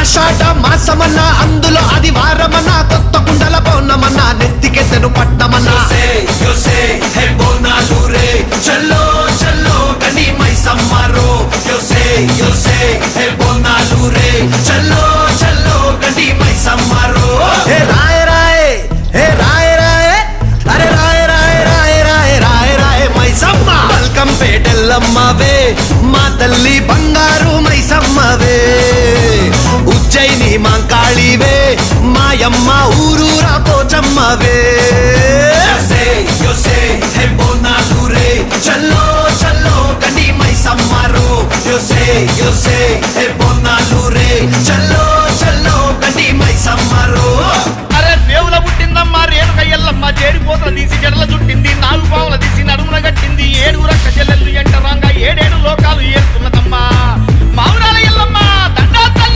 ఆషాఢ మాసమన్నా అందులో ఆదివారమన్నా కొత్త కుండల పౌర్ణమన్నా నెత్తికెత్తెను పట్టమన్నా బోనాలు రే చల్లో చల్లో గని మైసమ్మరో బోనాలు రే చల్లో చల్లో గని మైసమ్మరో హే రాయ రాయ హే రాయ రాయ అరే రాయ రాయ రాయ రాయ రాయ రాయ మైసమ్మ వెల్కమ్ పేటెల్లమ్మవే మా తల్లి బంగారు మైసమ్మవే ఉజ్జయిని మాంకాళివే మాయమ్మ ఊరూరా పోచమ్మవే బోనాలు రే చల్లో చల్లో గని మైసమ్మరో